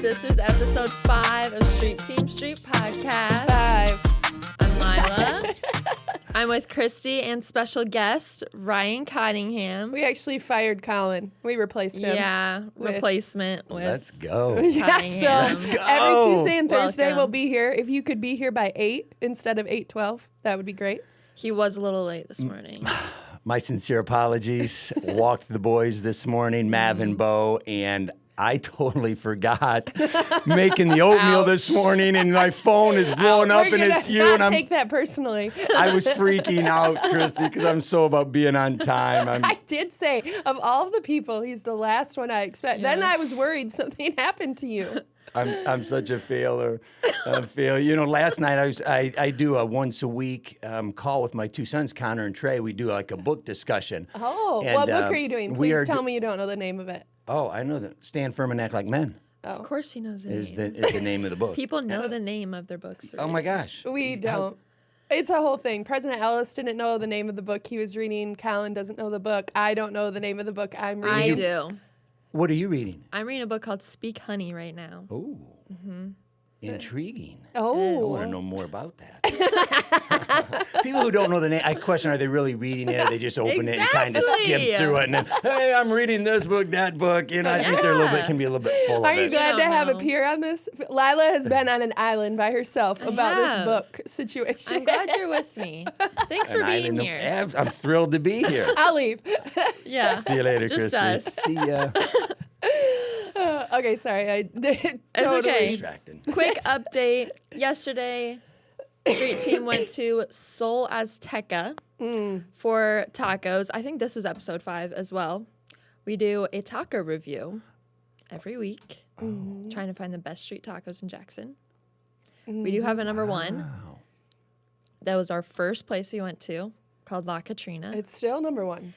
This is episode 5 of Street Team Street Podcast. 5. I'm Lila. I'm with Christy and special guest Ryan Cottingham. We actually fired Colin. We replaced him. Yeah, replacement with Let's go. Yeah, so Let's go. every Tuesday and Thursday Welcome. we'll be here. If you could be here by 8 instead of 8:12, that would be great. He was a little late this morning. My sincere apologies. Walked the boys this morning, Mav and Bo, and I totally forgot making the oatmeal this morning, and my phone is blowing up, We're and gonna it's you, not and take that personally. I was freaking out, Christy, because I'm so about being on time. I did say, of all of the people, he's the last one I expect. Yeah. Then I was worried something happened to you. I'm such a failure. You know, last night I do a once a week call with my two sons, Connor and Trey. We do like a book discussion. Oh, And, what book are you doing? we Please are tell do- me you don't know the name of it. Oh, I know that. Stand Firm and Act Like Men Of course he knows the is name. the name of the book. People know the name of their books. Oh my gosh. We don't. It's a whole thing. President Ellis didn't know the name of the book he was reading. Colin doesn't know the book. I don't know the name of the book I'm reading. I do. What are you reading? I'm reading a book called Speak Honey right now. Oh, intriguing. I Oh. want to know more about that. People who don't know the name, I question: are they really reading it? Or they just open it and kind of Exactly. skim through it, and then, hey, I'm reading this book, that book. You know, I think they're a little bit can be a little bit full Are of you it. glad You to don't have a know. peer on this? Lila has been on an island by herself about this have. book situation. I'm glad you're with me. Thanks for And I being didn't know- here. I'm thrilled to be here. I'll leave. Yeah. See you later, Just Christy. us. See ya. Okay, sorry. I did totally. okay. Distracted. Quick update. Yesterday, Street Team went to Sol Azteca for tacos. I think this was episode 5 as well. We do a taco review every week, trying to find the best street tacos in Jackson. We do have a number 1. Wow. That was our first place we went to, called La Katrina. It's still number 1.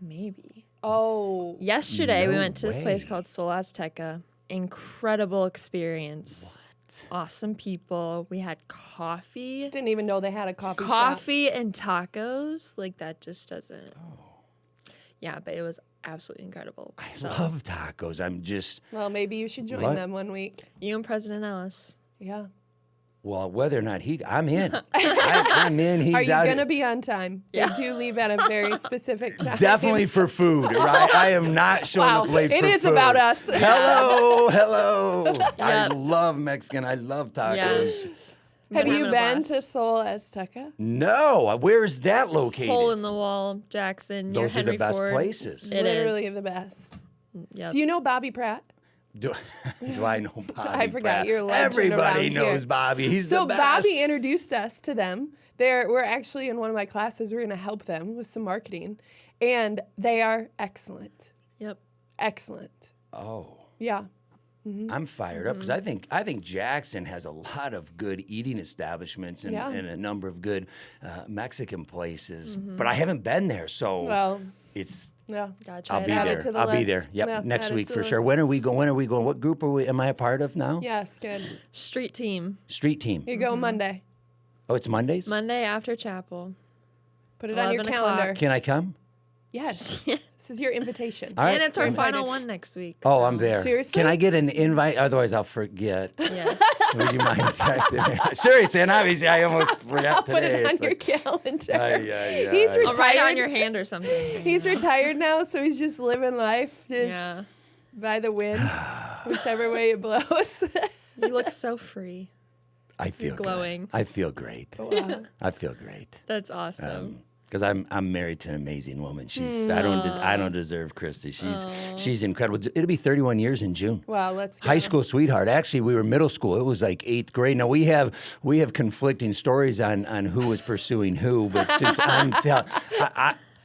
Maybe. Oh. Yesterday, we No went to this place way. called Sol Azteca. Incredible experience. Awesome people. We had coffee. Didn't even know they had a coffee shop. Coffee and tacos. Like, that just doesn't. Yeah, but it was absolutely incredible. I So, love tacos. I'm just, Well, maybe you should join What? them one week. you and President Ellis. Yeah. well, whether or not I'm in. I'm in. He's Are you out. going to be on time? Yeah. They do leave at a very specific time. Definitely for food, right? I am not showing Wow. up late It for is food. about us. Hello. I Yep. love Mexican. I love tacos. Have We're you having a been blast. to Sol Azteca? No, where is that located? Hole in the wall, Jackson. near Those are Henry the best Ford. places. It Literally is. the best. Yep. Do you know Bobby Pratt? Do I know Bobby? I forgot Pratt? you're a legend Everybody around knows here. Bobby. He's So the best. Bobby introduced us to them. We're actually in one of my classes. We're going to help them with some marketing, and they are excellent. Yep. Excellent. Oh, Yeah. I'm fired up because I think Jackson has a lot of good eating establishments and, Yeah. and a number of good Mexican places. But I haven't been there, so Well, it's. yeah. Gotta try I'll it be out. Add it there. to the I'll be list. there. Yep, Yeah, next add it week to for the sure. list. When are we going? When are we going? What group am I a part of now? Yes, good. Street Team. Street team. You go Monday. Oh, it's Mondays. Monday after chapel. Put it on your 11 calendar. o'clock. Can I come? Yes. This is your invitation. All right. And it's our Invited. final one next week. Oh, so- I'm there. Seriously? Can I get an invite? Otherwise, I'll forget. Yes. Would you mind texting me? Seriously, and obviously, I almost forgot Put today. it on It's your like, calendar. ay, He's ay. I'll write it on retired. your hand or something. He's retired now, so he's just living life just Yeah. by the wind, whichever way it blows. You look so free. I feel good. glowing. I feel great. Wow. I feel great. That's awesome. Because I'm married to an amazing woman. She's I don't deserve Christy. She's incredible. It'll be 31 years in June. Wow, let's go. High school sweetheart. Actually, we were middle school. It was like 8th grade. Now we have conflicting stories on who was pursuing who, but since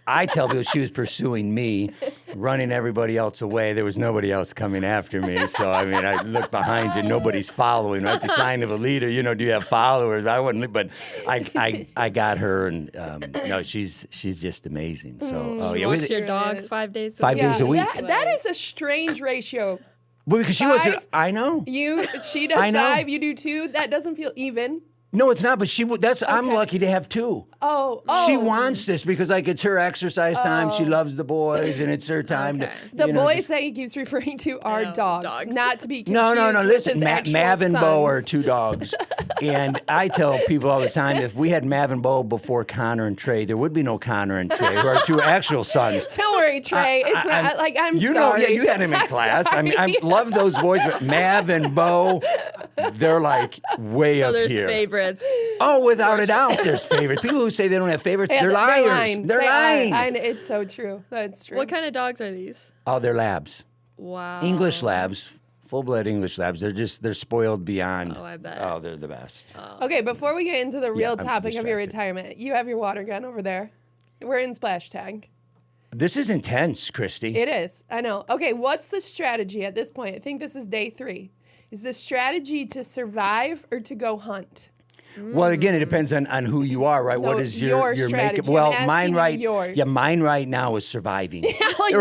I tell people she was pursuing me, running everybody else away. There was nobody else coming after me. So I mean, I look behind you, nobody's following. Right? The sign of a leader. You know, do you have followers? I wouldn't, but I got her, and no, she's just amazing. So oh yeah, Watch your Sure dogs is. 5 days a 5 week. days a week. That is a strange ratio. Well, because she wasn't. Five? I know. She I does know. 5, you do 2. That doesn't feel even. No, it's not. But I'm Okay. lucky to have two. Oh. She wants this because like it's her exercise time. She loves the boys, and it's her time Okay. to. The you know, boys just- that he keeps referring to are know, dogs, dogs. not to be confused No. with Listen, his actual Mav and Bo are sons. two dogs, and I tell people all the time, if we had Mav and Bo before Connor and Trey, there would be no Connor and Trey, who are two actual sons. Don't worry, Trey. It's not like I'm You sorry. know, yeah, you had him in I'm class. I mean, sorry. I love those boys, but Mav and Bo, they're like way So up there's here. favorites. Oh, without a doubt, there's favorites. People who say they don't have favorites, they're liars. They're lying. It's so true. That's true. What kind of dogs are these? Oh, they're labs. Wow. English labs, full-blood English labs. They're spoiled beyond. Oh, I bet. Oh, they're the best. Okay, before we get into the real I'm topic of your distracted. retirement, you have your water gun over there. We're in splash tag. This is intense, Christy. It is. I know. Okay, what's the strategy at this point? I think this is day 3. Is the strategy to survive or to go hunt? Well, again, it depends on who you are, right? No, What is your your strategy. makeup? Well, I'm mine asking yours. mine right now is surviving. like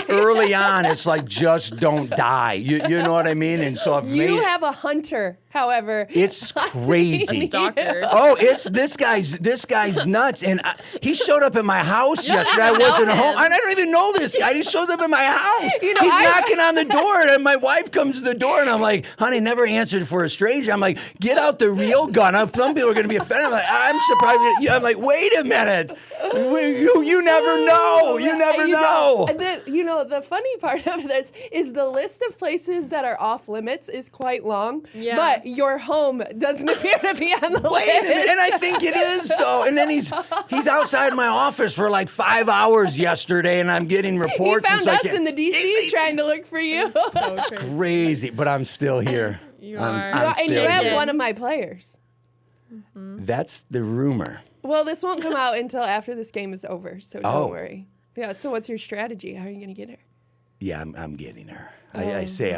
early on, it's like just don't die. You know what I mean? And so I've You made have a hunter, however. it's crazy. Stalker. Oh, it's this guy's nuts, and he showed up at my house yesterday. I wasn't know home, him. and I don't even know this guy. He shows up at my house. You know, He's I- knocking on the door, and my wife comes to the door, and I'm like, "Honey, never answered for a stranger." I'm like, "Get out the real gun." Some people are going to be offended. I'm surprised. I'm like, "Wait a minute, you never know. You never know." The funny part of this is the list of places that are off limits is quite long. Yeah. But your home doesn't appear to be on the Wait list. a minute, and I think it is though. And then he's outside my office for like 5 hours yesterday, and I'm getting He reports. found It's like, us in the DC trying to look for you. So crazy. crazy, but I'm still here. You I'm are. and still you have here. one of my players. That's the rumor. Well, this won't come out until after this game is over, so Oh. don't worry. Yeah. So what's your strategy? How are you going to get her? Yeah, I'm getting her. I say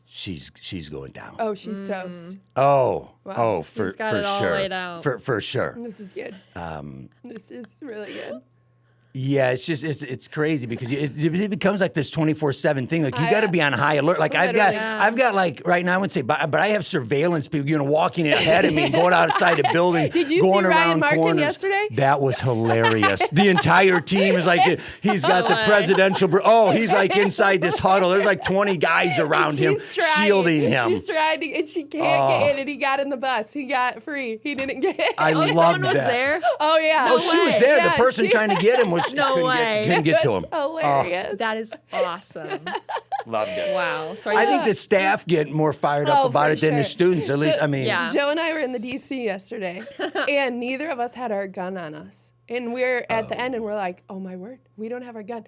she's going down. Oh, she's toast. Oh, for He's got it all sure. laid out. For sure. This is good. This is really good. Yeah, it's crazy because it becomes like this 24/7 thing. Like you got to be on high alert. Like Literally. I've got like right now I would say, but I have surveillance people, walking ahead of me, and going outside the building, Did you going see Ryan around Markin corners. yesterday? That was hilarious. The entire team is like he's got the way. presidential. He's like inside this huddle. There's like 20 guys around him, She's trying, shielding him. She's trying to, and she can't get in, and he got in the bus. He got free. He didn't get in. I Oh, loved someone was that. there? Oh, yeah. Oh, she was there. Yeah, The person she- trying to get him was No couldn't way. couldn't get to It him. was hilarious. That is awesome. Loved it. Wow. So I think the staff get more fired up Oh, about for it than the sure. students. At least, So- I mean, Yeah. Joe and I were in the DC yesterday, and neither of us had our gun on us. And we're at the end, and we're like, oh my word, we don't have our gun.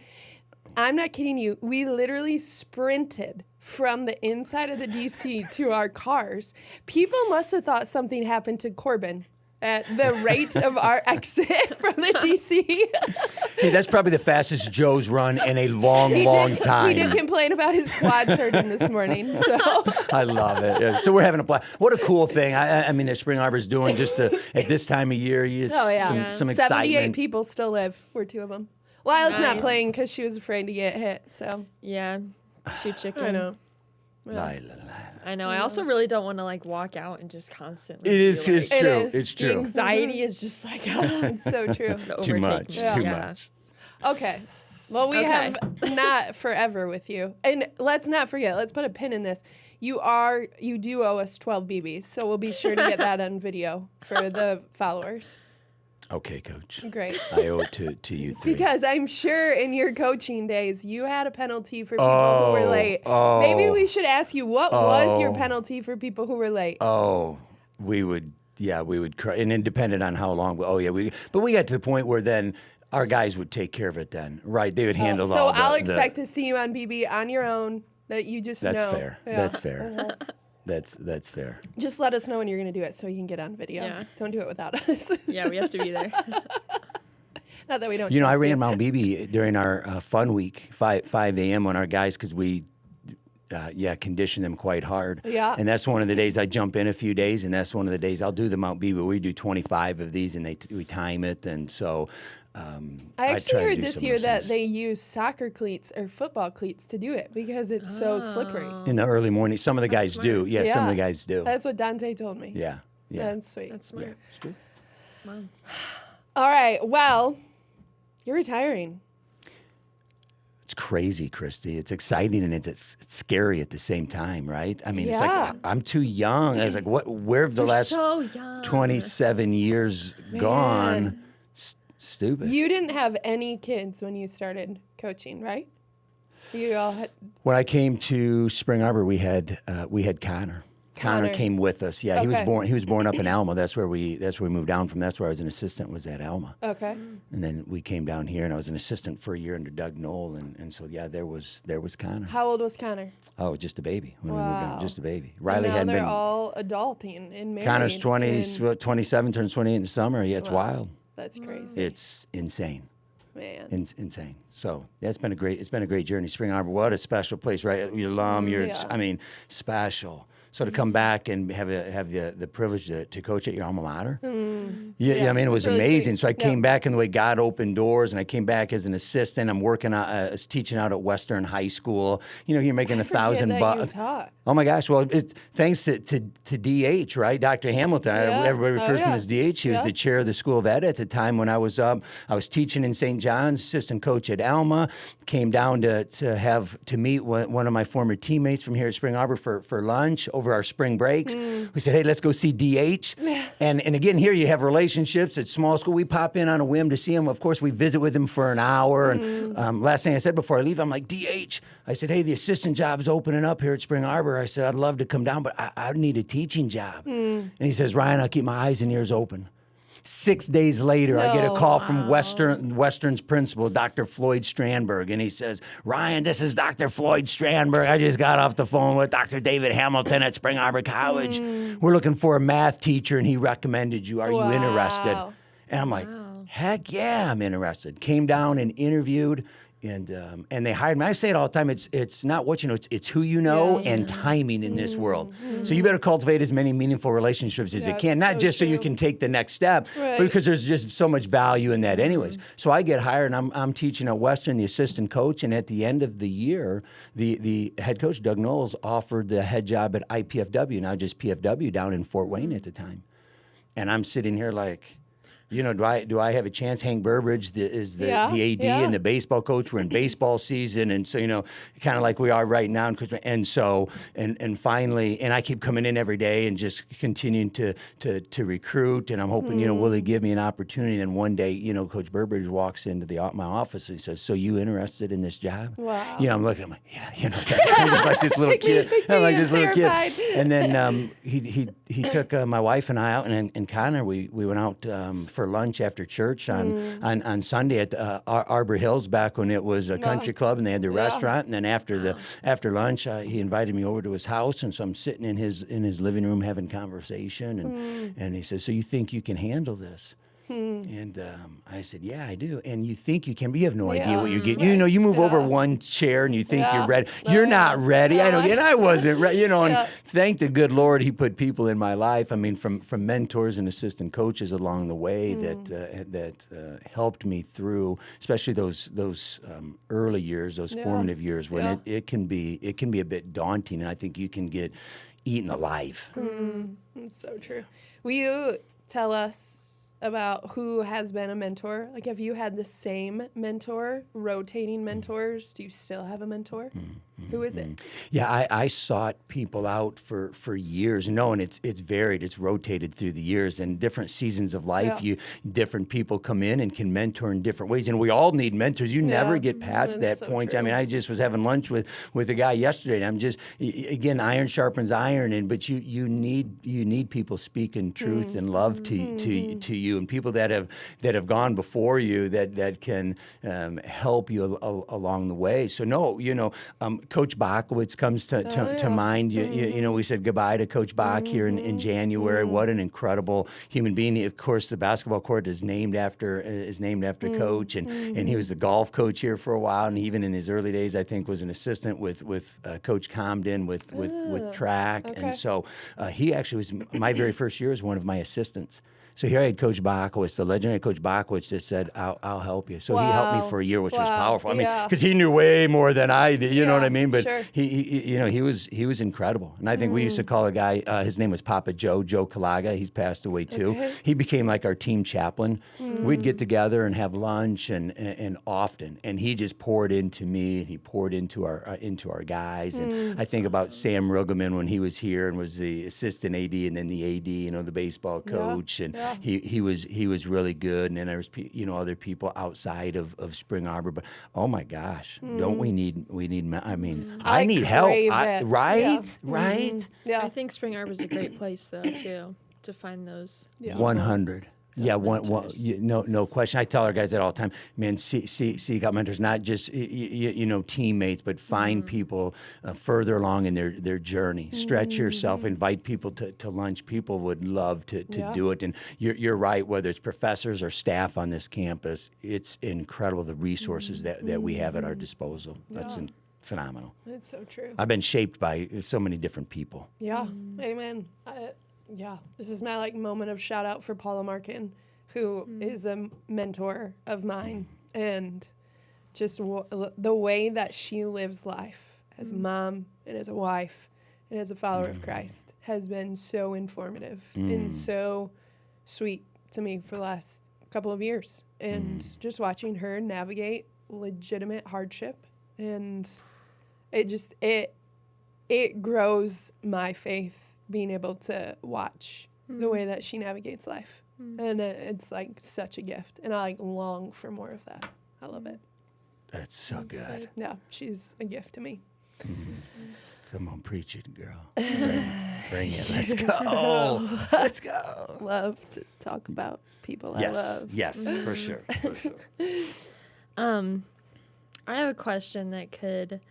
I'm not kidding you. We literally sprinted from the inside of the DC to our cars. People must have thought something happened to Corbin at the rate of our exit from the DC. hey, that's probably the fastest Joe's run in a long time. He did complain about his quads hurting this morning. So I love it. Yeah. So we're having a blast. What a cool thing. I mean, that Spring Arbor's doing just at this time of year. Some 78 excitement. people still live. We're 2 of them. Lila's not Nice. playing because she was afraid to get hit. So Yeah. Shoot chicken. I know. I know. I also really don't want to like walk out and just constantly. It is. feel It's like It true. is. It's the true. anxiety is just like It's so true. overtake Too much. me. Too Yeah. much. Okay. Well, we Okay. have not forever with you. And let's not forget, let's put a pin in this. You do owe us 12 BBs, so we'll be sure to get that on video for the followers. Okay, Coach. Great. I owe it to you three. Because I'm sure in your coaching days, you had a penalty for people who were late. oh. Maybe we should ask you, what was your penalty for people who were late? Oh, we would cry, and then depended on how long. But we got to the point where then our guys would take care of it. Then, right? They would handle So all the. I'll expect to see you on BB on your own. That you just That's know. fair. Yeah. That's fair. That's fair. Just let us know when you're going to do it so you can get on video. Yeah. Don't do it without us. Yeah, we have to be there. Not that we don't. You know, I trust ran you. Mount Beebe during our fun week, 5 a.m. on our guys because we, condition them quite hard. Yeah. And that's one of the days I jump in a few days, and that's one of the days I'll do the Mount Beebe. We do 25 of these, and we time it, and so. I actually try to heard do this some year of those that things. they use soccer cleats or football cleats to do it because it's so slippery. In the early morning, some of the guys do. Yeah, some of Yeah. the guys do. That's what Dante told me. Yeah. Yeah. That's sweet. That's smart. It's good. Wow. All right. Well, you're retiring. It's crazy, Christy. It's exciting and it's scary at the same time, right? I mean, it's Yeah. like I'm too young. I was like, where have the You're last so young. 27 years gone? Stupid. You didn't have any kids when you started coaching, right? You all had. When I came to Spring Arbor, we had Connor. Connor came with us. Yeah, Okay. he was born up in Alma. That's where we moved down from. That's where I was an assistant, was at Alma. Okay. And then we came down here, and I was an assistant for a year under Doug Knoll, and so yeah, there was Connor. How old was Connor? Oh, just a baby when we moved Wow. down, just a baby. And Riley now hadn't they're been. all adulting and married. Connor's 20, and 27, turns 28 in the summer. Yeah, it's wild. That's crazy. It's insane. Man. Insane. So yeah, it's been a great journey. Spring Arbor, what a special place, right? Your alum, special. So to come back and have the privilege to coach at your alma mater, I mean, it was really amazing. sweet. So I came back in the way God opened doors, and I came back as an assistant. I'm working teaching out at Western High School. You know, you're making $1,000. You taught. Oh my gosh! Well, thanks to DH, right? Dr. Hamilton. Yeah. Everybody refers to him as DH. He was Yeah. the chair of the School of Ed at the time when I was up. I was teaching in St. John's, assistant coach at Alma. Came down to meet one of my former teammates from here at Spring Arbor for lunch over our spring breaks. We said, hey, let's go see DH. And again, here you have relationships at small school. We pop in on a whim to see him. Of course, we visit with him for an hour. And last thing I said before I leave, I'm like, DH. I said, hey, the assistant job's opening up here at Spring Arbor. I said, I'd love to come down, but I need a teaching job. And he says, Ryan, I'll keep my eyes and ears open. 6 days later, I get a call from Western's principal, Dr. Floyd Strandberg, and he says, Ryan, this is Dr. Floyd Strandberg. I just got off the phone with Dr. David Hamilton at Spring Arbor College. We're looking for a math teacher, and he recommended you. Are you interested? And I'm like, heck yeah, I'm interested. Came down and interviewed. And they hired me. I say it all the time. It's not what you know. It's who you know and timing in this world. So you better cultivate as many meaningful relationships as you can. Not just so you can take the next step, but because there's just so much value in that, anyways. So I get hired, and I'm teaching at Western, the assistant coach. And at the end of the year, the head coach Doug Knowles offered the head job at IPFW, now just PFW, down in Fort Wayne at the time. And I'm sitting here like, you know, do I have a chance? Hank Burbridge is the AD and the baseball coach. We're in baseball season, and so kind of like we are right now. And so and finally, and I keep coming in every day and just continuing to recruit. And I'm hoping will he give me an opportunity? And one day, Coach Burbridge walks into my office and he says, "So you interested in this job?" Wow. I'm looking at him, yeah, I'm just like this little kid. I'm like this little kid. And then he took my wife and I out, and Connor, we went out for lunch after church on Sunday at Arbor Hills, back when it was a country club and they had the restaurant. And then after lunch, he invited me over to his house, and so I'm sitting in his living room having conversation, and he says, "So you think you can handle this?" And I said, "Yeah, I do." And you think you can, but you have no idea what you're getting. You move over one chair and you think you're ready. You're not ready. I know, and I wasn't ready. And thank the good Lord, He put people in my life. I mean, from mentors and assistant coaches along the way that helped me through, especially those early years, those formative years, when it can be a bit daunting, and I think you can get eaten alive. That's so true. Will you tell us about who has been a mentor? Like, have you had the same mentor, rotating mentors? Do you still have a mentor? Who is it? Yeah, I sought people out for years. No, and it's varied. It's rotated through the years, and different seasons of life. Different people come in and can mentor in different ways, and we all need mentors. You never get past that point. True. I mean, I just was having lunch with a guy yesterday, and I'm just, again, iron sharpens iron, but you need people speaking truth and love to you, and people that have gone before you that can help you along the way. So no, Coach Bachowitz comes to mind. We said goodbye to Coach Bach here in January. What an incredible human being. Of course, the basketball court is named after Coach, and he was the golf coach here for a while. And even in his early days, I think was an assistant with Coach Comden with track. Okay. And so he actually was my very first year as one of my assistants. So here I had Coach Bakowitz, the legendary Coach Bakowitz, that said, I'll help you. So he helped me for a year, which was powerful. I mean, because he knew way more than I did, you know what I mean? But he was incredible. And I think we used to call a guy, his name was Papa Joe Calaga. He's passed away too. Okay. He became like our team chaplain. We'd get together and have lunch and often. And he just poured into me. He poured into our guys. And I think about Sam Rugelman when he was here and was the assistant AD and then the AD, the baseball coach. And he was really good. And then there was other people outside of Spring Arbor. But oh my gosh, don't we need? I mean, I need help. Right. Yeah. I think Spring Arbor is a great place though too to find those. 100. Yeah, no question. I tell our guys that all the time. Man, seek out mentors, not just teammates, but find people further along in their journey. Stretch yourself. Invite people to lunch. People would love to do it. And you're right. Whether it's professors or staff on this campus, it's incredible the resources that we have at our disposal. That's phenomenal. It's so true. I've been shaped by so many different people. Yeah, amen. This is my moment of shout out for Paula Markin, who is a mentor of mine, and just the way that she lives life as a mom and as a wife and as a follower of Christ has been so informative and so sweet to me for the last couple of years. And just watching her navigate legitimate hardship, and it grows my faith being able to watch the way that she navigates life. And it's such a gift. And I long for more of that. I love it. That's so good. Yeah, she's a gift to me. Come on, preach it, girl. Bring it. Let's go. Let's go. Love to talk about people I love. Yes, for sure. I have a question that could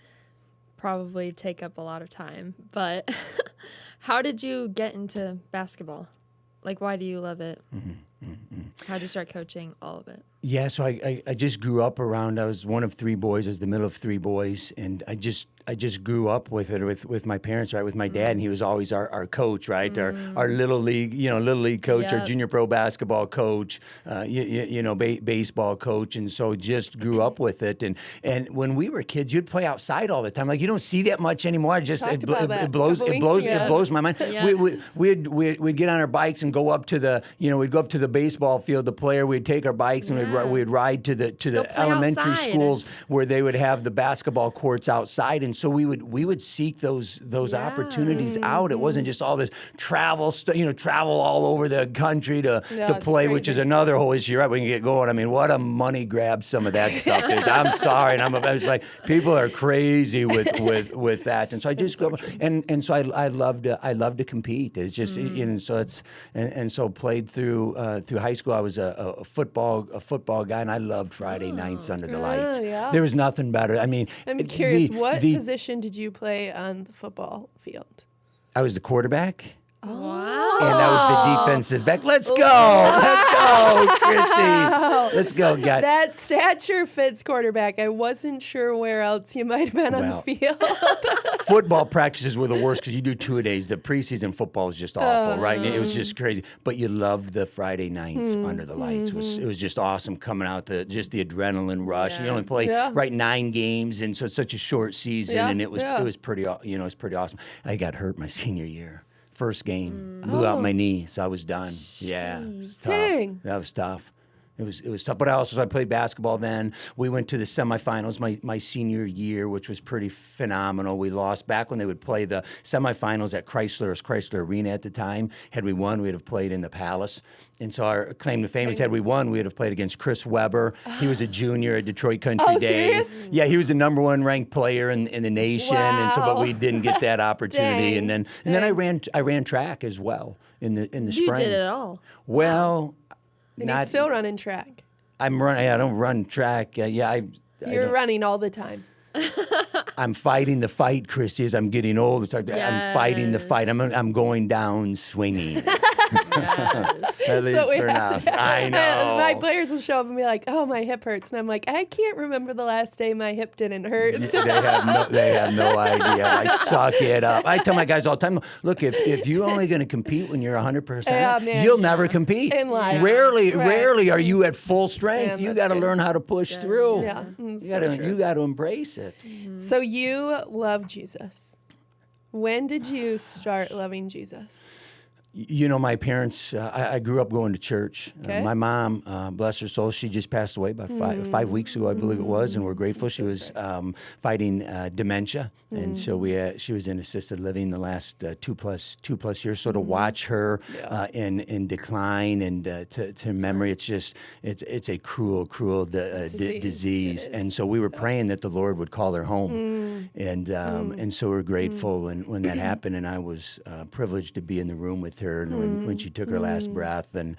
probably take up a lot of time, but how did you get into basketball? Why do you love it? How did you start coaching? All of it. Yeah, so I just grew up around. I was one of three boys. I was the middle of three boys, and I just grew up with it with my parents, right, with my dad, and he was always our coach, right, our little league coach, our junior pro basketball coach, baseball coach, and so just grew up with it. And when we were kids, you'd play outside all the time. You don't see that much anymore. It blows my mind. Yeah. We'd get on our bikes and go up to the baseball field to play, or we'd take our bikes and we'd ride to the elementary schools where they would have the basketball courts outside. And so we would seek those opportunities out. It wasn't just all this travel all over the country to play, crazy. Which is another whole issue, right? We can get going. I mean, what a money grab some of that stuff is. I'm sorry, and I was like, people are crazy with that. And so I just grew up, and so I love to compete. It's just so played through high school. I was a football guy, and I loved Friday nights under the lights. Yeah. There was nothing better. I mean, I'm curious, what position did you play on the football field? I was the quarterback. Wow. And I was the defensive back. Let's go, Christy. Let's go, guys. That stature fits quarterback. I wasn't sure where else you might have been on the field. Football practices were the worst because you do 2-a-days. The preseason football was just awful, right? And it was just crazy. But you loved the Friday nights under the lights. It was just awesome coming out, just the adrenaline rush. Yeah. You only play 9 games, and so it's such a short season, and it was pretty awesome. I got hurt my senior year. First game, blew out my knee, so I was done. Jeez. Yeah, it was tough. Dang. That was tough. It was tough. But I played basketball then. We went to the semifinals my senior year, which was pretty phenomenal. We lost back when they would play the semifinals at Chrysler Arena at the time. Had we won, we'd have played in the Palace. And so our claim to fame is, had we won, we'd have played against Chris Webber. He was a junior at Detroit Country Day. Serious? Yeah, he was the number 1 ranked player in the nation. Wow. And so, but we didn't get that opportunity. And then I ran track as well in the spring. You did it all. Well. And he's still running track. I'm running. I don't run track. You're running all the time. I'm fighting the fight, Christy, as I'm getting older. I'm fighting the fight. I'm going down swinging. Yes. At least So we for now. have to, I know. my players will show up and be like, "Oh, my hip hurts," and I'm like, "I can't remember the last day my hip didn't hurt." They have no idea. Like, suck it up. I tell my guys all the time, look, if you're only going to compete when you're 100%, Yeah, man. you'll never compete. In life. Rarely, Right. rarely are you at full strength. Man, you that's got to good. learn how to push good. through. Yeah, You got to embrace it. So you love Jesus. When did you start loving Jesus? You know, my parents, I grew up going to church. Okay. My mom, bless her soul, she just passed away about 5 weeks ago, I believe it was, and we're grateful. She was fighting dementia, and so she was in assisted living the last two plus years. So to watch her in decline and to memory, it's a cruel disease. And so we were praying that the Lord would call her home, and so we're grateful when that happened, and I was privileged to be in the room with her and when she took her last breath, and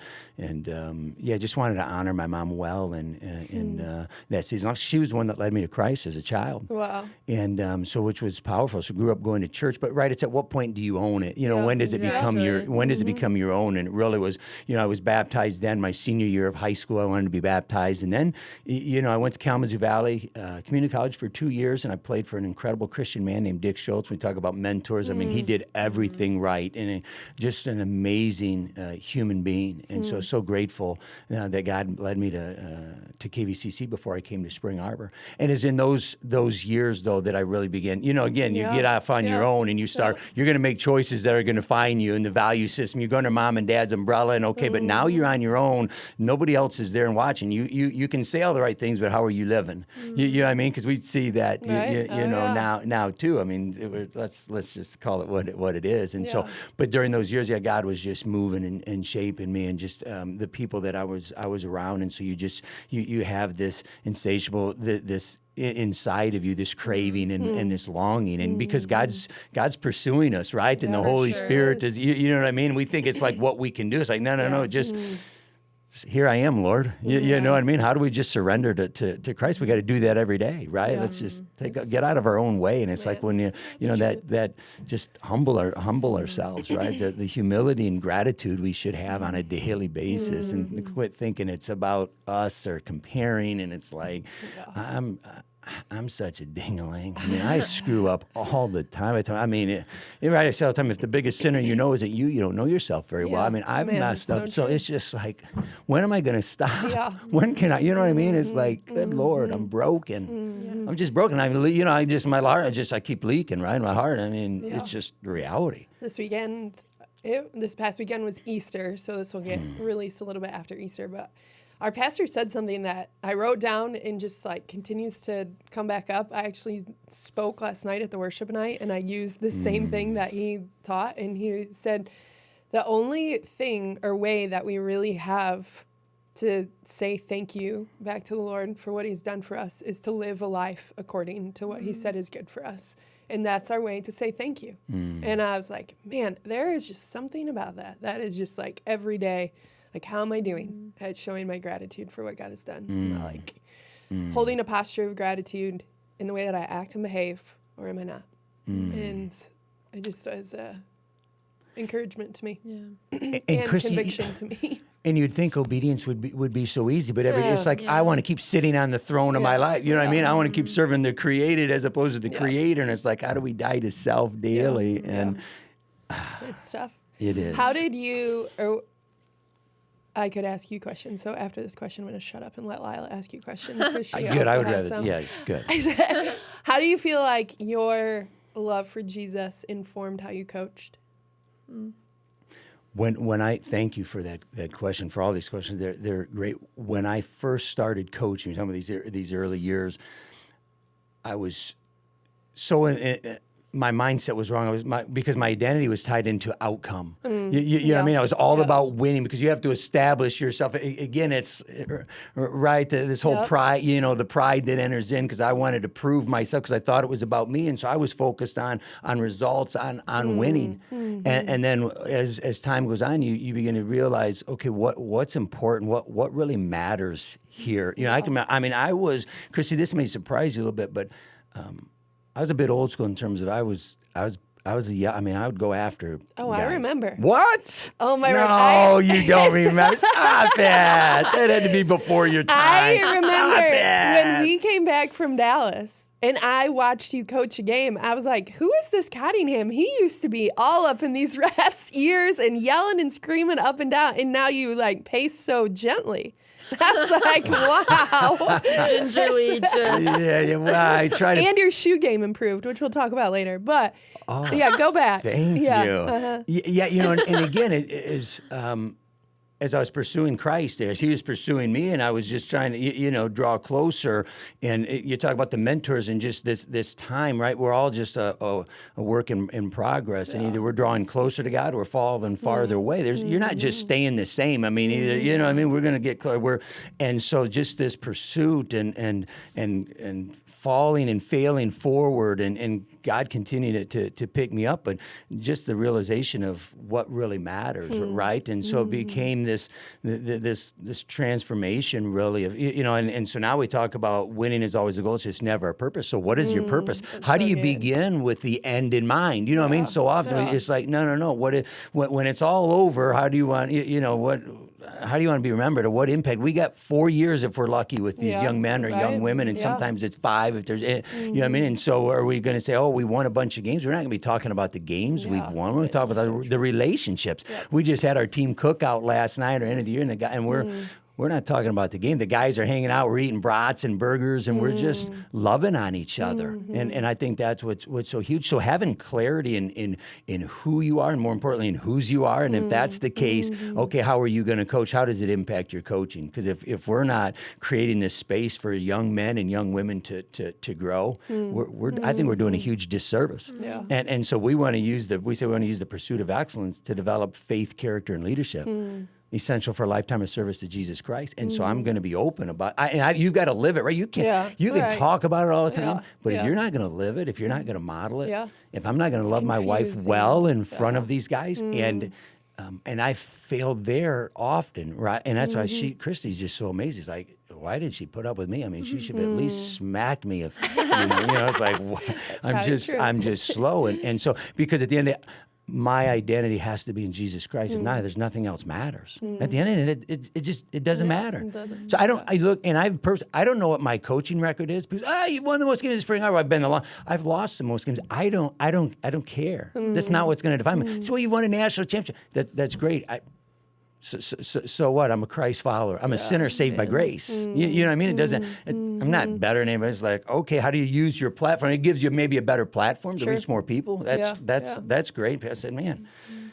just wanted to honor my mom well in that season. She was the one that led me to Christ as a child. Wow. And so which was powerful. So grew up going to church, but it's at what point do you own it? When does it become your own? And it really was, I was baptized then. My senior year of high school, I wanted to be baptized, and then I went to Kalamazoo Valley Community College for 2 years, and I played for an incredible Christian man named Dick Schultz. We talk about mentors. I mean, he did everything right, and just an amazing human being. And so grateful that God led me to KVCC before I came to Spring Arbor. And it's in those years though that I really began. You get off on your own, and you start. You're going to make choices that are going to find you in the value system. You're going to mom and dad's umbrella, and but now you're on your own. Nobody else is there and watching. You can say all the right things, but how are you living? You know what I mean? Because we see that now too. I mean, let's just call it what it is. And so, but during those years, God was just moving and shaping me, and just the people that I was around. And so you have this insatiable this inside of you, this craving and this longing, and because God's pursuing us, right? And the Holy Spirit is, you know what I mean? We think it's like what we can do. It's like, no, just here I am, Lord. You know what I mean? How do we just surrender to Christ? We got to do that every day, right? Let's just get out of our own way. And it's like when that just humble ourselves, right? The humility and gratitude we should have on a daily basis, and quit thinking it's about us or comparing. And it's like, I'm such a ding-a-ling. I mean, I screw up all the time. I say all the time, if the biggest sinner you know isn't you don't know yourself very well. I mean, I've messed up. So it's just like, when am I going to stop? Yeah. When can I, you know what I mean? It's like, good Lord, I'm broken. I'm just broken. My heart, I keep leaking, right? My heart, it's just the reality. This past weekend was Easter, so this will get released a little bit after Easter, but our pastor said something that I wrote down and just continues to come back up. I actually spoke last night at the worship night, and I used the same thing that he taught. And he said the only thing or way that we really have to say thank you back to the Lord for what he's done for us is to live a life according to what he said is good for us. And that's our way to say thank you. And I was like, man, there is just something about that. That is just like every day. Like, how am I doing at showing my gratitude for what God has done? Holding a posture of gratitude in the way that I act and behave, or am I not? And it just was encouragement to me, and Chrissy, conviction to me. And you'd think obedience would be so easy, but it's like, I want to keep sitting on the throne of my life. You know what I mean? I want to keep serving the created as opposed to the creator. And it's like, how do we die to self daily? And it's tough. It is. How did you, or I could ask you questions. So after this question, I'm going to shut up and let Lila ask you questions. Good. I would rather. Yeah, it's good. How do you feel like your love for Jesus informed how you coached? When I thank you for that question, for all these questions, they're great. When I first started coaching, some of these early years, I was so my mindset was wrong. Because my identity was tied into outcome. You know what I mean? I was all about winning, because you have to establish yourself. Again, it's right, this whole pride, the pride that enters in, because I wanted to prove myself, because I thought it was about me. And so I was focused on results, on winning. And then as time goes on, you begin to realize, okay, what's important, what really matters here. I was, Chrissy, this may surprise you a little bit, but I was a bit old school in terms of I was I was I would go after. Oh, guys. I remember. What? Oh, my word. No, you don't remember. Stop it. That had to be before your time. I Stop remember it. when we came back from Dallas and I watched you coach a game. I was like, who is this Cottingham? He used to be all up in these refs' ears and yelling and screaming up and down. And now you like pace so gently. That's like, wow. Gingerly just. Yeah, well, I try to. And your shoe game improved, which we'll talk about later. But yeah, go back. Thank yeah. you. Uh-huh. Yeah, and again, it is as I was pursuing Christ, as He was pursuing me, and I was just trying to, draw closer. And you talk about the mentors and just this time, right? We're all just a work in progress, and either we're drawing closer to God or falling farther away. You're not just staying the same. I mean, either we're going to get closer. And so just this pursuit and falling and failing forward, and God continued to pick me up, but just the realization of what really matters, right? And so it became this transformation, really, of and so now we talk about winning is always the goal. It's just never a purpose. So what is your purpose? How do you begin with the end in mind? You know what I mean? So often it's like no. When it's all over, how do you want how do you want to be remembered, or what impact? We got 4 years if we're lucky with these young men or young women, and sometimes it's 5 if there's, you know what I mean? And so are we going to say, oh, we won a bunch of games? We're not going to be talking about the games we've won. We're going to talk about the relationships. Yep. We just had our team cookout last night or end of the year, and we're not talking about the game. The guys are hanging out. We're eating brats and burgers, and we're just loving on each other. And I think that's what's so huge. So having clarity in who you are, and more importantly, in whose you are. And if that's the case, okay, how are you going to coach? How does it impact your coaching? Because if we're not creating this space for young men and young women to grow, I think we're doing a huge disservice. Yeah. And so we want to use the pursuit of excellence to develop faith, character, and leadership. Essential for a lifetime of service to Jesus Christ. And so I'm going to be open about you've got to live it, right? You can talk about it all the time, but if you're not going to live it, if you're not going to model it, if I'm not going to love my wife well in front of these guys, and I failed there often, right? And that's why Christy's just so amazing. It's like, why did she put up with me? I mean, she should have at least smacked me. If it's like, I'm just slow, and so because at the end of my identity has to be in Jesus Christ. If not, there's nothing else matters. At the end of it, it doesn't matter. It doesn't. So I don't know what my coaching record is because you've won the most games in Spring Arbor. I've lost the most games. I don't care. That's not what's going to define me. So you've won a national championship. That's great. So what? I'm a Christ follower. I'm a sinner saved by grace. You know what I mean? It doesn't. I'm not better than anybody. It's like, okay, how do you use your platform? It gives you maybe a better platform to reach more people. That's great. I said, man.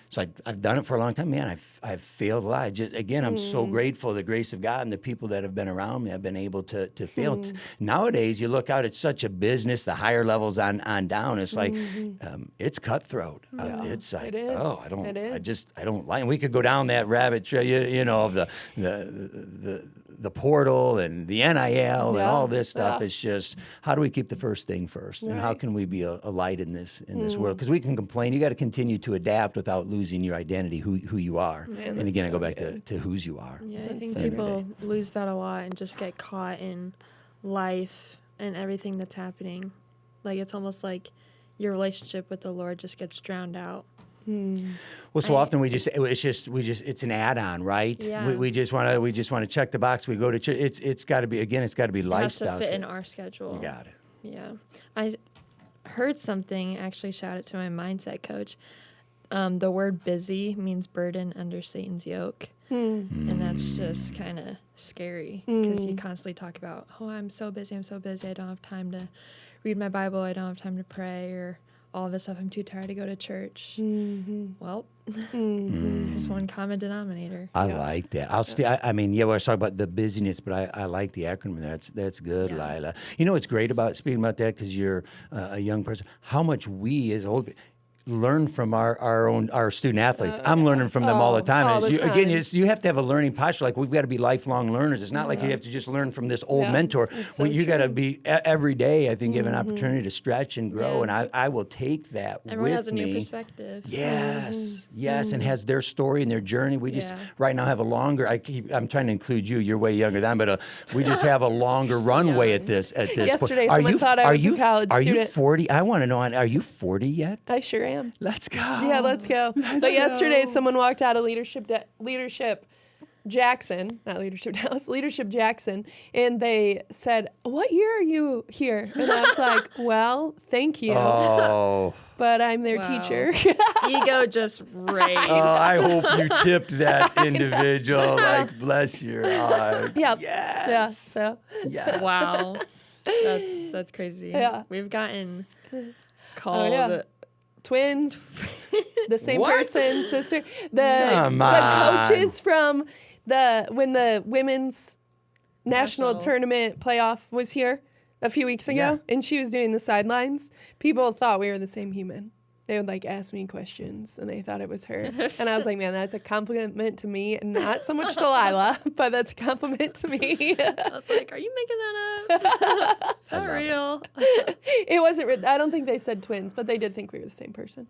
So I've done it for a long time. Man, I've failed a lot. I'm so grateful for the grace of God and the people that have been around me. I've been able to fail. Nowadays, you look out, it's such a business, the higher levels on down. It's like, it's cutthroat. It's like, I don't like, and we could go down that rabbit trail, of the portal and the NIL and all this stuff. It's just, how do we keep the first thing first? And how can we be a light in this world? Because we can complain. You got to continue to adapt without losing your identity, who you are. Man, and again, I go back to whose you are. Yeah, I think people lose that a lot and just get caught in life and everything that's happening. Like, it's almost like your relationship with the Lord just gets drowned out. Well, so often it's an add-on, right? Yeah. We just want to check the box. We go to church. It's got to be lifestyle. It has to fit in our schedule. You got it. Yeah, I heard something. Actually, shout out to my mindset coach. The word busy means burden under Satan's yoke, and that's just kind of scary because you constantly talk about, I'm so busy. I don't have time to read my Bible. I don't have time to pray or all this stuff. I'm too tired to go to church. Well, there's one common denominator. I like that. We always talk about the busyness, but I like the acronym. That's good, Lila. You know what's great about speaking about that, because you're a young person, how much we as old learn from our student athletes. I'm learning from them all the time. Again, you have to have a learning posture. Like, we've got to be lifelong learners. It's not like you have to just learn from this old mentor. You got to be every day, I think, give an opportunity to stretch and grow. And I will take that Everyone with has a me. new perspective. Yes, and has their story and their journey. We just right now have a longer. I'm trying to include you. You're way younger than, but we just have a longer runway at this. Yesterday, point. someone thought I was a college student. Are you 40? I want to know. Are you 40 yet? I sure am. am. Let's go. Yeah, let's go. But yesterday, someone walked out of Leadership Jackson, not Leadership Dallas, Leadership Jackson, and they said, "What year are you here?" And I was like, "Well, thank you, Oh. but I'm their Wow. teacher." Ego just raised. Oh, I hope you tipped that individual. Like, bless your heart. Yep. Yes. Yeah. So. Yes. Wow. That's crazy. Yeah. We've gotten called yeah. Twins, the same What? person, sister. Come The on. coaches from when the women's national National. tournament playoff was here a few weeks ago, Yeah. and she was doing the sidelines. People thought we were the same human. They would like ask me questions, and they thought it was her. And I was like, man, that's a compliment to me, and not so much Delilah, but that's a compliment to me. I was like, are you making that up? Is that real? It wasn't. I don't think they said twins, but they did think we were the same person.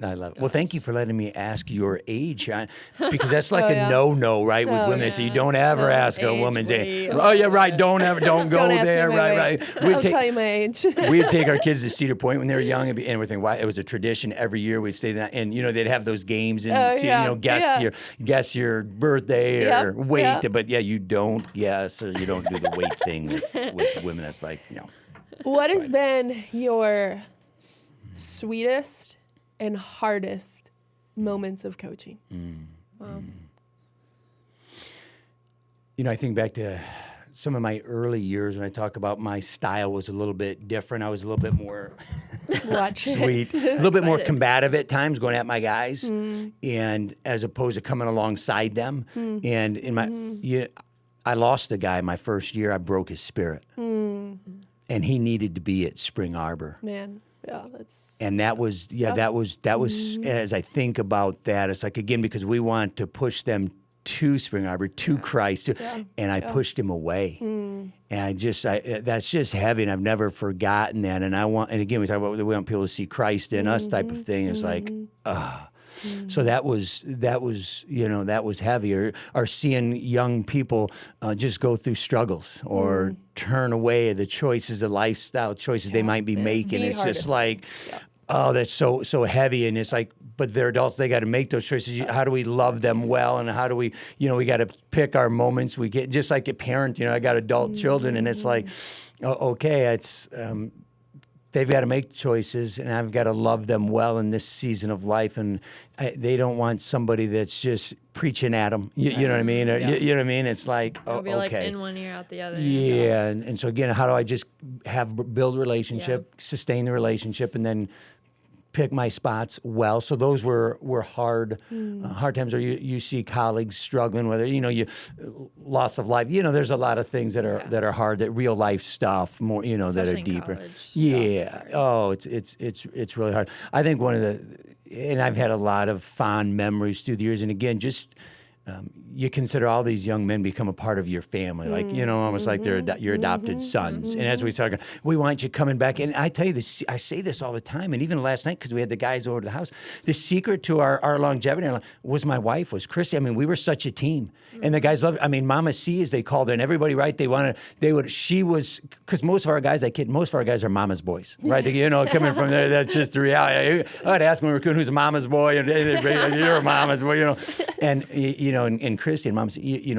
I love it. Well, thank you for letting me ask your age, because that's like Oh, a yeah. no-no, right, with Oh, women. yeah. So you don't ever ask a Age, woman's age. weight. Oh, yeah, right. Don't go Don't ask me there. my Right, weight. right. I'll tell you my age. We'd take our kids to Cedar Point when they were young, and everything. Why it was a tradition every year. We'd stay there, and they'd have those games and yeah. guess your birthday Yep, or weight. yep. But yeah, you don't guess or you don't do the weight thing with women. That's like What has been your sweetest and hardest moments of coaching? Wow. I think back to some of my early years when I talk about my style was a little bit different. I was a little bit more Watch it. sweet, a little bit more Excited. combative at times, going at my guys, and as opposed to coming alongside them. And in my, I lost a guy my first year. I broke his spirit, and he needed to be at Spring Arbor. Man, yeah, that's And that was, that was, as I think about that, it's like, again, because we want to push them to Spring Arbor, to Christ, and I pushed him away. And that's just heavy, and I've never forgotten that. And again, we talk about we want people to see Christ in us type of thing. It's like, So that was heavier. Or seeing young people just go through struggles or turn away the choices, the lifestyle choices they might be making. The It's just hardest. like, oh, that's so heavy. And it's like, but they're adults. They got to make those choices. How do we love them well? And how do we, we got to pick our moments. We get just like a parent. I got adult children, and it's like, okay, it's. They've got to make choices, and I've got to love them well in this season of life. And they don't want somebody that's just preaching at them. You know what I mean? Or, you know what I mean? It's like, It'll be okay. like in one ear, out the other. Yeah, and so again, how do I just build a relationship, sustain the relationship, and then pick my spots well? So those were hard times where you see colleagues struggling, whether you loss of life. There's a lot of things that are hard, that real life stuff more. That Especially are in deeper. college. Yeah. Oh, it's really hard. I think and I've had a lot of fond memories through the years, and again, just. You consider all these young men become a part of your family, like almost like they're your adopted sons. And as we talk, we want you coming back. And I tell you this, I say this all the time. And even last night, because we had the guys over to the house, the secret to our longevity was my wife, was Christy. I mean, we were such a team, and the guys loved. I mean, Mama C, as they called her, and everybody, right? She was, because most of our guys are Mama's boys, right? Coming from there, that's just the reality. I'd ask when we were recruiting, who's a Mama's boy, and you're a Mama's boy, and and Christy and Mom,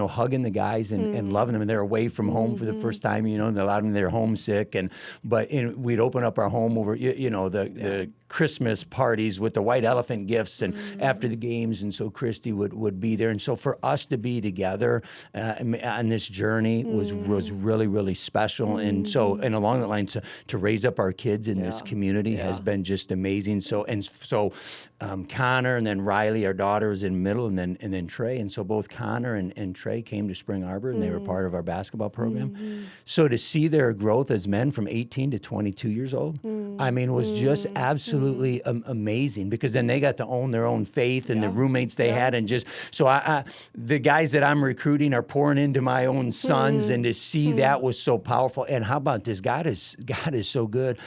hugging the guys and loving them, and they're away from home for the first time, and a lot of them, they're homesick, but we'd open up our home over, the Christmas parties with the white elephant gifts and after the games, and so Christy would be there, and so for us to be together on this journey was really, really special, and along that line to raise up our kids in this community has been just amazing. So Connor and then Riley, our daughter, was in middle, and then Trey, and so both Connor and Trey came to Spring Arbor, and they were part of our basketball program. So to see their growth as men from 18 to 22 years old, I mean, was just absolutely amazing, because then they got to own their own faith and the roommates they had, and just so the guys that I'm recruiting are pouring into my own sons, and to see that was so powerful. And how about this? God is so good.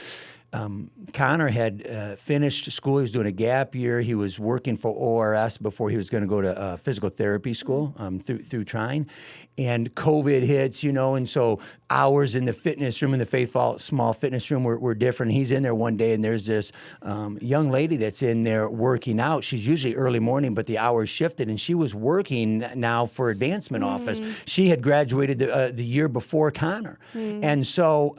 Connor had finished school. He was doing a gap year. He was working for ORS before he was going to go to physical therapy school through Trine. And COVID hits, and so hours in the fitness room, in the Faithful Small Fitness Room were different. He's in there one day, and there's this young lady that's in there working out. She's usually early morning, but the hours shifted, and she was working now for Advancement Office. She had graduated the year before Connor. And so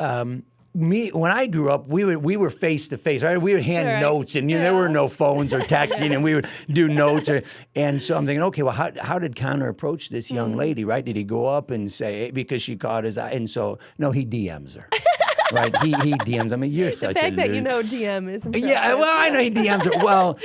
when I grew up, we were face to face. Right? We would hand notes, and there were no phones or texting, and we would do notes. And so I'm thinking, okay, well, how did Connor approach this young lady? Right? Did he go up and say because she caught his eye? And so no, he DMs her. Right? He DMs. I mean, you're such a the fact that DM is impressive. Yeah, well, I know he DMs her. Well,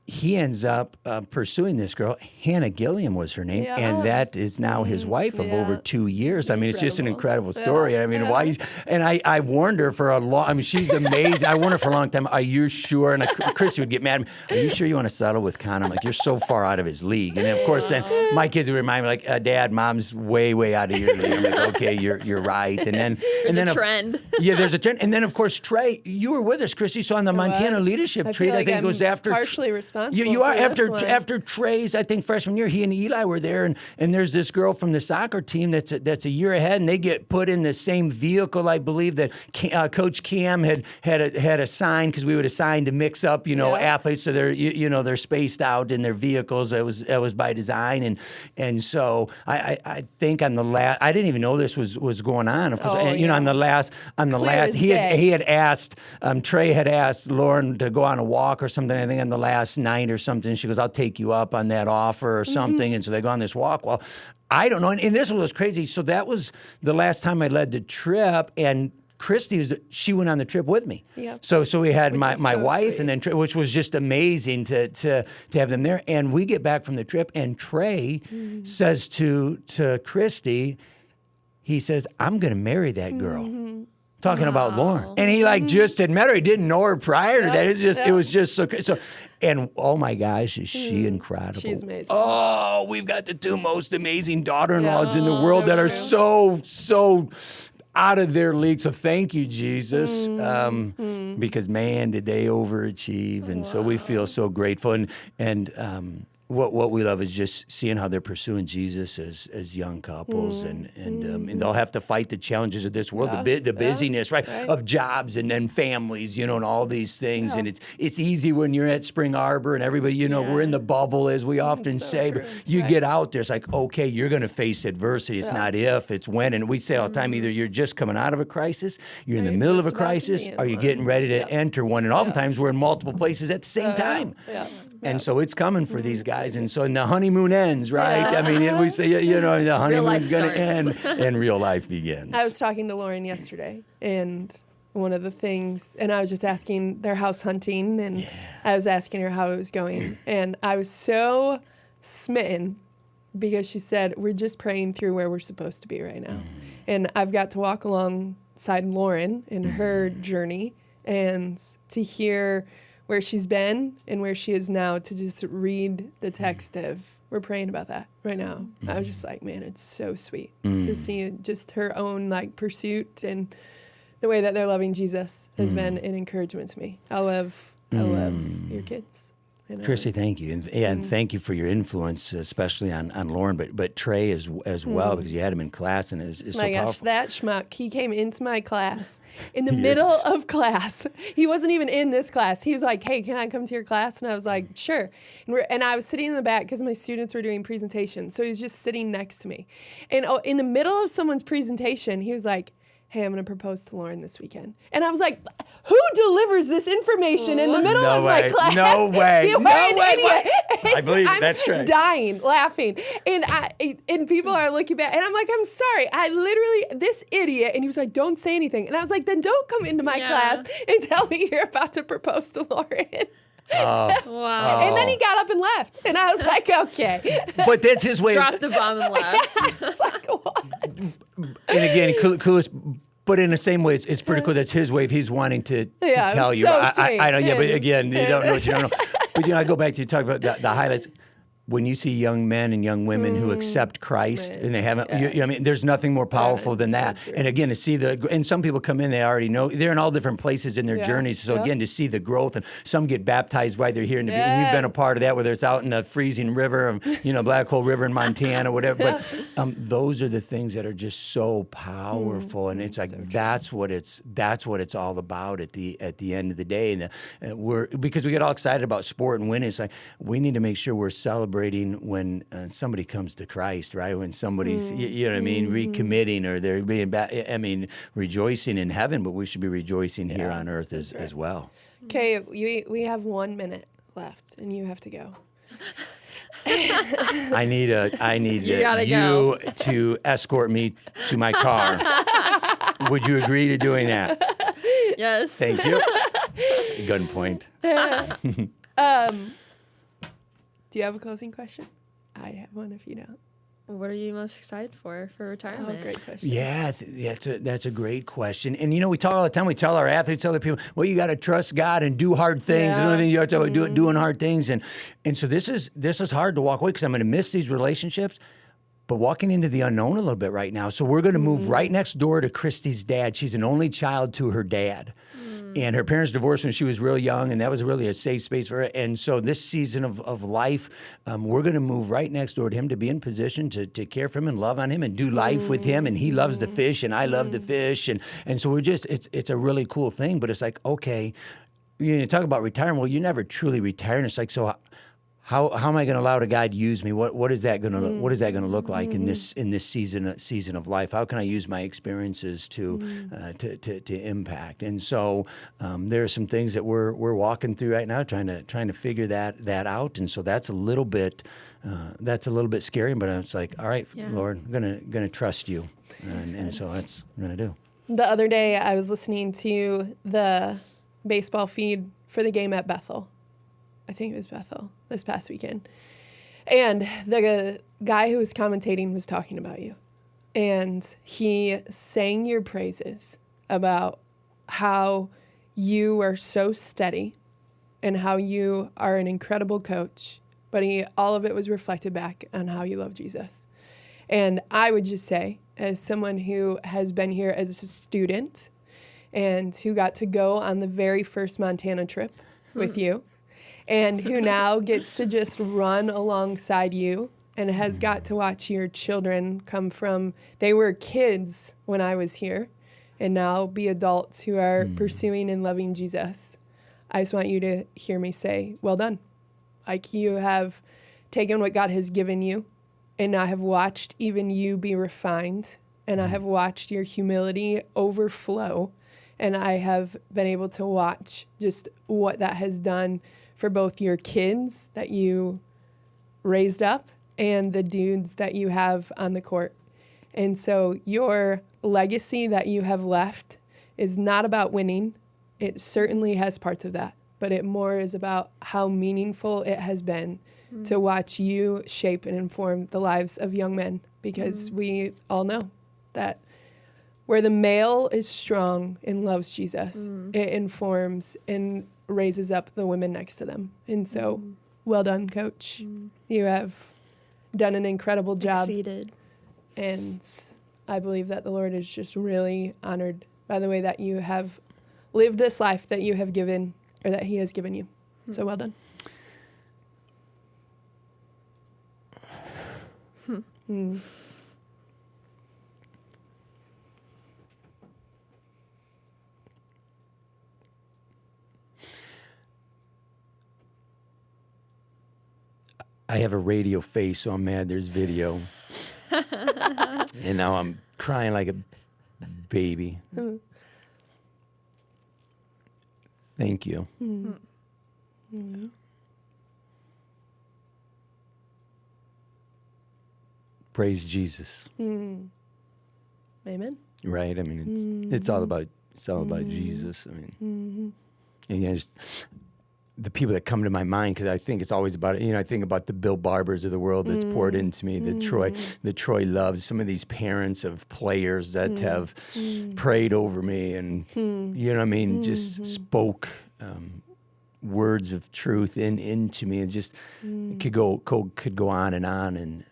he ends up pursuing this girl. Hannah Gilliam was her name, and that is now his wife of over 2 years. I mean, it's just an incredible story. I mean, why? And I warned her for a long. I mean, she's amazing. I warned her for a long time. Are you sure? And Christy would get mad at me. Are you sure you want to settle with Connor? I'm like, you're so far out of his league. And then, of course, then my kids would remind me, like, Dad, Mom's way out of your league. I'm like, okay, you're right. And then there's a trend. There's a trend. And then, of course, Trey, you were with us, Christy. So on the Montana leadership trade, I think it was after partially responsible. You are after Trey's, I think, freshman year. He and Eli were there, and there's this girl from the soccer team that's a year ahead, and they get put in the same vehicle, I believe, that Coach Cam had assigned, because we would assign to mix up, athletes, so they're spaced out in their vehicles. That was by design, and so I think on the last, I didn't even know this was going on. Of course, on the last, he had asked Trey had asked Lauren to go on a walk or something. I think on the last night or something, she goes, I'll take you up on that offer or something. And so they go on this walk. Well, I don't know. And this was crazy. So that was the last time I led the trip. And Christy, she went on the trip with me. Yep. So we had my wife, sweet. And then which was just amazing to have them there. And we get back from the trip, and Trey says to Christy, he says, I'm going to marry that girl. Talking about Lauren. And he just had met her. He didn't know her prior to that. It was just so crazy. So, and oh my gosh, is she incredible. She's amazing. Oh, we've got the two most amazing daughter-in-laws in the world that are so out of their league. So thank you, Jesus. Because man, did they overachieve. And so we feel so grateful. And what we love is just seeing how they're pursuing Jesus as young couples, and they'll have to fight the challenges of this world, the busyness, right, of jobs and then families, and all these things. And it's easy when you're at Spring Arbor and everybody, we're in the bubble, as we often say. But you get out there, it's like, okay, you're going to face adversity. It's not if, it's when. And we say all the time, either you're just coming out of a crisis, you're in the middle of a crisis, or you're getting ready to enter one. And oftentimes we're in multiple places at the same time. And so it's coming for these guys. And so the honeymoon ends, right? I mean, we say, the honeymoon's going to end and real life begins. I was talking to Lauren yesterday, and one of the things, and I was just asking, they're house hunting, and I was asking her how it was going. And I was so smitten because she said, we're just praying through where we're supposed to be right now. And I've got to walk alongside Lauren in her journey, and to hear where she's been and where she is now, to just read the text of, we're praying about that right now. I was just like, man, it's so sweet to see just her own pursuit, and the way that they're loving Jesus has been an encouragement to me. I love your kids. Chrissy, thank you, and thank you for your influence, especially on Lauren, but Trey as well, because you had him in class, and is so powerful. Gosh, that schmuck! He came into my class in the middle of class. He wasn't even in this class. He was like, "Hey, can I come to your class?" And I was like, "Sure." And I was sitting in the back because my students were doing presentations, so he was just sitting next to me. And in the middle of someone's presentation, he was like, hey, I'm going to propose to Lauren this weekend. And I was like, who delivers this information in the middle of my class? No way. You are an idiot. I believe it. That's true. I'm dying, laughing. And people are looking back. And I'm like, I'm sorry. I literally, this idiot. And he was like, don't say anything. And I was like, then don't come into my class and tell me you're about to propose to Lauren. Wow. And then he got up and left. And I was like, okay. But that's his way. Dropped the bomb and left. It's like, what? And again, coolest. But in the same way, it's pretty cool. That's his way of he's wanting to tell you. So sweet. I know, but again, you don't know what you don't know. But I go back to you talk about the highlights. when you see young men and young women who accept Christ and they haven't, I mean, there's nothing more powerful than that. So and again, to see and some people come in, they already know, they're in all different places in their journeys. So again, to see the growth, and some get baptized while they're here in the and you've been a part of that, whether it's out in the freezing river, Black Hole River in Montana, whatever. But those are the things that are just so powerful. And it's like, that's what it's all about at the end of the day. And because we get all excited about sport and winning, it's like, we need to make sure we're celebrating when somebody comes to Christ, right? When somebody's, you know what I mean, recommitting, or they're being, rejoicing in heaven, but we should be rejoicing here on earth as well. Okay, we have 1 minute left, and you have to go. I need you go. to escort me to my car. Would you agree to doing that? Yes. Thank you. Gunpoint. Do you have a closing question? I have one if you don't. What are you most excited for retirement? Oh, great question. Yeah, that's a great question. And we talk all the time. We tell our athletes, other people, well, you got to trust God and do hard things. There's another thing you have to do, doing hard things. And so this is hard to walk away, because I'm going to miss these relationships. But walking into the unknown a little bit right now. So we're going to move right next door to Christy's dad. She's an only child to her dad. And her parents divorced when she was real young, and that was really a safe space for her. And so this season of life, we're going to move right next door to him to be in position to care for him and love on him and do life with him. And he loves the fish, and I love the fish. And so it's a really cool thing. But it's like, okay, you talk about retirement. Well, you never truly retire. And it's like, so how am I going to allow God to use me? What is that going to look like in this season of life? How can I use my experiences to impact? And so there are some things that we're walking through right now, trying to figure that out. And so that's a little bit scary. But it's like, all right, Lord, I'm gonna trust you, and so that's what I'm gonna do. The other day, I was listening to the baseball feed for the game at Bethel. I think it was Bethel this past weekend. And the guy who was commentating was talking about you. And he sang your praises about how you are so steady and how you are an incredible coach. But all of it was reflected back on how you love Jesus. And I would just say, as someone who has been here as a student and who got to go on the very first Montana trip with you, and who now gets to just run alongside you and has got to watch your children come from, they were kids when I was here, and now be adults who are pursuing and loving Jesus. I just want you to hear me say, well done. Like, you have taken what God has given you, and I have watched even you be refined, and I have watched your humility overflow, and I have been able to watch just what that has done for both your kids that you raised up and the dudes that you have on the court. And so your legacy that you have left is not about winning. It certainly has parts of that, but it more is about how meaningful it has been to watch you shape and inform the lives of young men, because we all know that where the male is strong and loves Jesus, it informs and raises up the women next to them. And so, well done, Coach. You have done an incredible job. Exceeded. And I believe that the Lord is just really honored by the way that you have lived this life that you have given, or that he has given you. So well done. I have a radio face, so I'm mad there's video. And now I'm crying like a baby. Thank you. Praise Jesus. Amen. Right? I mean, it's all about Jesus. I mean, and just the people that come to my mind, because I think it's always about it. I think about the Bill Barbers of the world that's poured into me, the Troy Loves, some of these parents of players that have prayed over me and, you know what I mean, just spoke words of truth into me. It just it could go on, and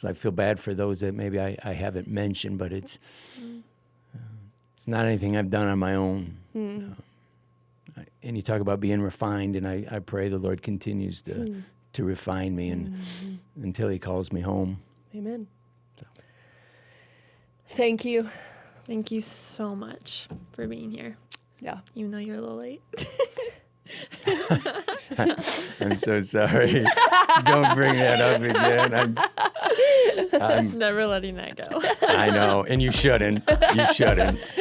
so I feel bad for those that maybe I haven't mentioned, but it's not anything I've done on my own. And you talk about being refined, and I pray the Lord continues to refine me and until He calls me home. Amen. So. Thank you. Thank you so much for being here. Yeah. Even though you're a little late. I'm so sorry. Don't bring that up again. I'm Just never letting that go. I know, and you shouldn't. You shouldn't.